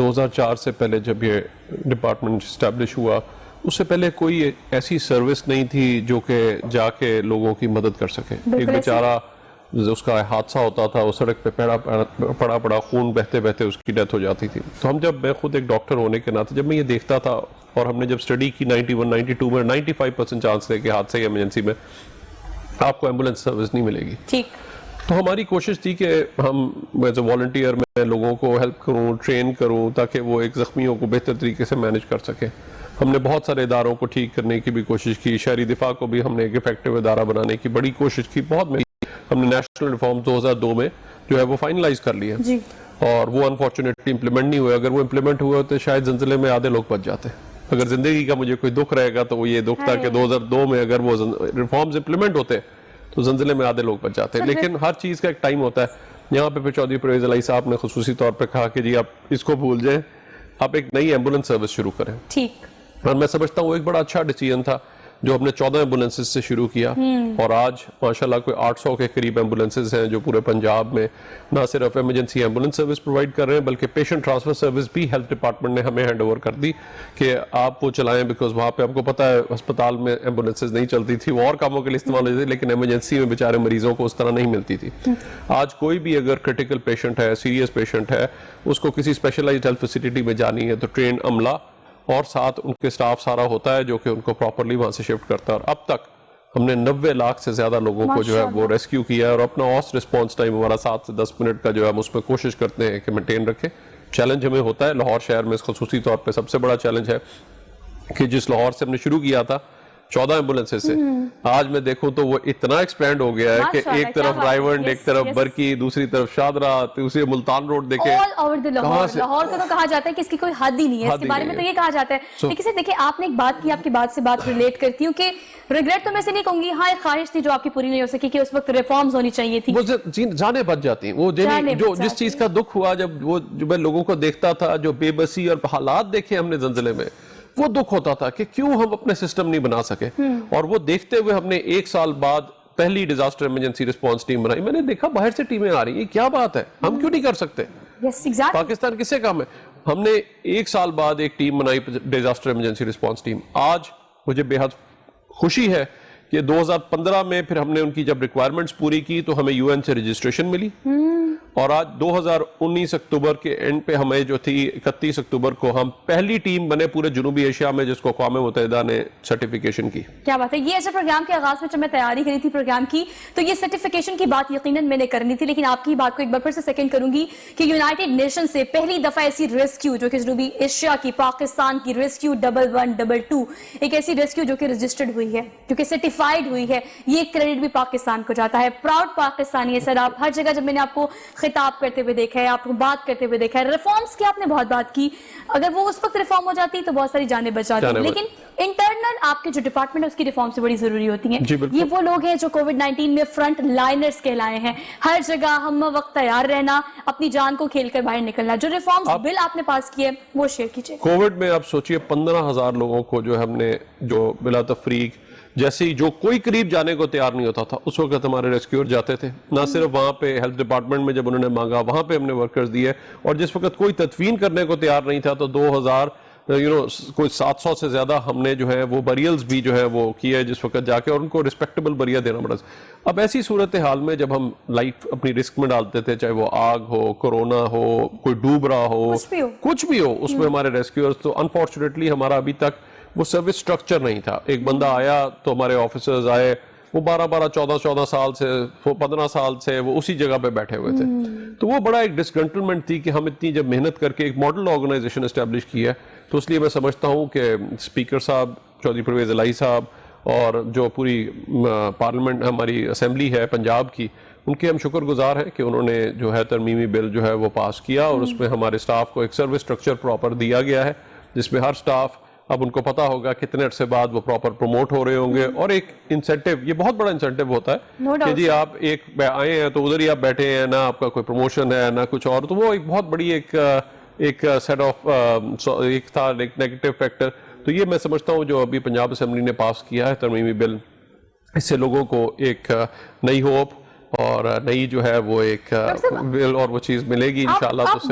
2004 سے پہلے جب یہ ڈپارٹمنٹ اسٹیبلش ہوا اس سے پہلے کوئی ایسی سروس نہیں تھی جو کہ جا کے لوگوں کی مدد کر سکے. ایک بیچارہ اس کا حادثہ ہوتا تھا, وہ سڑک پہ پڑا خون بہتے بہتے اس کی ڈیتھ ہو جاتی تھی. تو ہم جب, میں خود ایک ڈاکٹر ہونے کے ناطے جب میں یہ دیکھتا تھا, اور ہم نے جب اسٹڈی کی 91 92 میں 95% چانس تھے کہ حادثے یا ایمرجنسی میں آپ کو ایمبولینس سروس نہیں ملے گی. ٹھیک. تو ہماری کوشش تھی کہ ہم ایز اے والنٹیئر میں لوگوں کو ہیلپ کروں, ٹرین کروں, تاکہ وہ ایک زخمیوں کو بہتر طریقے سے مینج کر سکیں. ہم نے بہت سارے اداروں کو ٹھیک کرنے کی بھی کوشش کی. شہری دفاع کو بھی ہم نے ایک افیکٹو ادارہ بنانے کی بڑی کوشش کی. بہت ہم نے نیشنل ریفارم 2002 میں جو ہے وہ فائنلائز کر لیا, اور وہ انفارچونیٹلی امپلیمنٹ نہیں ہوئے. اگر وہ امپلیمنٹ ہوئے ہوتے شاید زلزلے میں آدھے لوگ بچ جاتے. اگر زندگی کا مجھے کوئی دکھ رہے گا تو وہ یہ دکھ تھا کہ 2002 میں اگر وہ ریفارمز امپلیمنٹ ہوتے تو زلزلے میں آدھے لوگ بچ جاتے. لیکن ہر چیز کا ایک ٹائم ہوتا ہے. یہاں پہ چودھری پرویز الہی صاحب نے خصوصی طور پہ کہا کہ جی آپ اس کو بھول جائیں, آپ ایک نئی ایمبولینس سروس شروع کریں. ٹھیک. اور میں سمجھتا ہوں وہ ایک بڑا اچھا ڈیسیژن تھا جو ہم نے 14 ایمبولینسز سے شروع کیا, اور آج ماشاءاللہ کوئی 800 کے قریب ایمبولینسز ہیں جو پورے پنجاب میں نہ صرف ایمرجنسی ایمبولینس سروس پرووائڈ کر رہے ہیں بلکہ پیشنٹ ٹرانسفر سروس بھی ہیلتھ ڈپارٹمنٹ نے ہمیں ہینڈ اوور کر دی کہ آپ وہ چلائیں, بیکاز وہاں پہ آپ کو پتہ ہے ہسپتال میں ایمبولینسز نہیں چلتی تھی, وہ اور کاموں کے لیے استعمال ہوتی تھی, لیکن ایمرجنسی میں بیچارے مریضوں کو اس طرح نہیں ملتی تھی. آج کوئی بھی اگر کرٹیکل پیشنٹ ہے, سیریس پیشنٹ ہے, اس کو کسی اسپیشلائزڈ ہیلتھ فیسلٹی میں جانی ہے تو ٹرین عملہ اور ساتھ ان کے سٹاف سارا ہوتا ہے جو کہ ان کو پراپرلی وہاں سے شفٹ کرتا ہے. اور اب تک ہم نے 90 لاکھ سے زیادہ لوگوں کو جو ہے وہ ریسکیو کیا ہے, اور اپنا آس رسپانس ٹائم ہمارا 7 سے 10 منٹ کا جو ہے ہم اس میں کوشش کرتے ہیں کہ مینٹین رکھیں. چیلنج ہمیں ہوتا ہے لاہور شہر میں خصوصی طور پہ سب سے بڑا چیلنج ہے کہ جس لاہور سے ہم نے شروع کیا تھا 14 ایمبولینسز سے, آج میں دیکھوں تو وہ اتنا ایکسپینڈ ہو گیا ہے کہ ایک طرف رائیونڈ, ایک طرف برکی, دوسری طرف شادرہ, دوسری ملتان روڈ دیکھیں. all over the لاہور کو تو کہا جاتا ہے کہ اس کی کوئی حد ہی نہیں ہے, اس کے بارے میں تو یہ کہا جاتا ہے. لیکن سے دیکھیں آپ نے ایک بات کی, آپ کی بات سے بات ریلیٹ کرتی ہوں کہ ریگریٹ تو میں سے نہیں کہوں گی, ہاں ایک خواہش تھی جو آپ کی پوری نہیں ہو سکی کہ اس وقت ریفارمز ہونی چاہیے تھی. وہ جانیں بچ جاتی ہیں. وہ جو جس چیز کا دکھ ہوا جب وہ جو میں لوگوں کو دیکھتا تھا, جو بے بسی اور حالات دیکھے ہم نے زلزلے میں, وہ دکھ ہوتا تھا کہ کیوں ہم اپنے سسٹم نہیں بنا سکے. اور وہ دیکھتے ہوئے ہم نے 1 سال بعد پہلی ڈیزاسٹر ایمرجنسی رسپانس ٹیم بنائی. میں نے دیکھا باہر سے ٹیمیں آ رہی ہیں, کیا بات ہے, ہم کیوں نہیں کر سکتے, پاکستان کس سے کام ہے. ہم نے 1 سال بعد ایک ٹیم بنائی, ڈیزاسٹر ایمرجنسی رسپانس ٹیم. آج مجھے بے حد خوشی ہے کہ 2015 میں پھر ہم نے ان کی جب ریکوائرمنٹس پوری کی تو ہمیں یو این سے رجسٹریشن ملی, اور آج 2019 اکتوبر کے اینڈ پہ ہمیں جو تھی 31 اکتوبر کو ہم پہلی ٹیم بنے پورے جنوبی ایشیا میں جس کو اقوام متحدہ نے سرٹیفیکیشن کی. کیا بات ہے. یہ ایسے پروگرام کے آغاز میں جب میں تیاری کری تھی پروگرام کی تو یہ سرٹیفیکیشن کی بات یقیناً میں نے کرنی تھی, لیکن آپ کی بات کو ایک بار پھر سے سیکنڈ کروں گی کہ یونائٹڈ نیشن سے پہلی دفعہ ایسی ریسکیو جو کہ جنوبی ایشیا کی, پاکستان کی ریسکیو 1122 ایک ایسی ریسکیو جو کہ رجسٹرڈ ہوئی ہے, جو کہ سرٹیفائیڈ ہوئی ہے, یہ کریڈٹ بھی پاکستان کو جاتا ہے. پراؤڈ پاکستانی ہے سر آپ. ہر جگہ جب میں نے آپ کو خطاب کرتے ہوئے دیکھا ہے, آپ کو بات کرتے ہوئے دیکھا ہے, ریفارمز کی آپ نے بہت بات کی, اگر وہ اس وقت ریفارم ہو جاتی تو بہت ساری جانیں بچ جاتی, لیکن انٹرنل آپ کے جو ڈپارٹمنٹ ہے اس کی ریفارم سے بڑی ضروری ہوتی ہیں. یہ وہ لوگ ہیں جو کووڈ-19 میں فرنٹ لائنرز کہلائے ہیں, ہر جگہ ہم وقت تیار رہنا, اپنی جان کو کھیل کر باہر نکلنا. جو ریفارمز بل آپ نے پاس کیے وہ شیئر کیجئے. کووڈ میں آپ سوچئے 15,000 لوگوں کو جو ہم نے جو بلا تفریق جیسے جو کوئی قریب جانے کو تیار نہیں ہوتا تھا اس وقت ہمارے ریسکیور جاتے تھے. نہ صرف وہاں پہ ہیلتھ ڈپارٹمنٹ میں جب انہوں نے مانگا وہاں پہ ہم نے ورکرز دیے, اور جس وقت کوئی تدفین کرنے کو تیار نہیں تھا تو 2000 کوئی 700 سے زیادہ ہم نے جو ہے وہ بریلز بھی جو ہے وہ کیے جس وقت جا کے, اور ان کو رسپیکٹبل بریہ دینا پڑا. اب ایسی صورتحال میں جب ہم لائف اپنی رسک میں ڈالتے تھے, چاہے وہ آگ ہو, کورونا ہو, کوئی ڈوب رہا ہو, کچھ بھی ہو, اس میں ہمارے ریسکیورز, تو انفارچونیٹلی ہمارا ابھی تک وہ سروس سٹرکچر نہیں تھا. ایک بندہ آیا تو ہمارے آفیسرز آئے, وہ 14 سال سے 15 سال سے وہ اسی جگہ پہ بیٹھے ہوئے تھے. تو وہ بڑا ایک ڈسکنٹلمنٹ تھی کہ ہم اتنی جب محنت کر کے ایک ماڈل آرگنائزیشن اسٹیبلش کی ہے, تو اس لیے میں سمجھتا ہوں کہ اسپیکر صاحب چودھری پرویز الہی صاحب اور جو پوری پارلیمنٹ ہماری اسمبلی ہے پنجاب کی, ان کے ہم شکر گزار ہیں کہ انہوں نے جو ہے ترمیمی بل جو ہے وہ پاس کیا, اور اس میں ہمارے سٹاف کو ایک سروس سٹرکچر پراپر دیا گیا ہے جس میں ہر سٹاف اب ان کو پتا ہوگا کتنے عرصے بعد وہ پراپر پروموٹ ہو رہے ہوں گے. اور ایک انسینٹیو, یہ بہت بڑا انسینٹیو ہوتا ہے کہ جی آپ ایک آئے ہیں تو ادھر ہی آپ بیٹھے ہیں, نہ آپ کا کوئی پروموشن ہے نہ کچھ اور, تو وہ ایک بہت بڑی ایک سیٹ آف ایک تھا ایک نیگیٹو فیکٹر. تو یہ میں سمجھتا ہوں جو ابھی پنجاب اسمبلی نے پاس کیا ہے ترمیمی بل, اس سے لوگوں کو ایک نئی ہوپ اور نئی جو ہے وہ ایک بل اور وہ چیز ملے گی انشاءاللہ. تو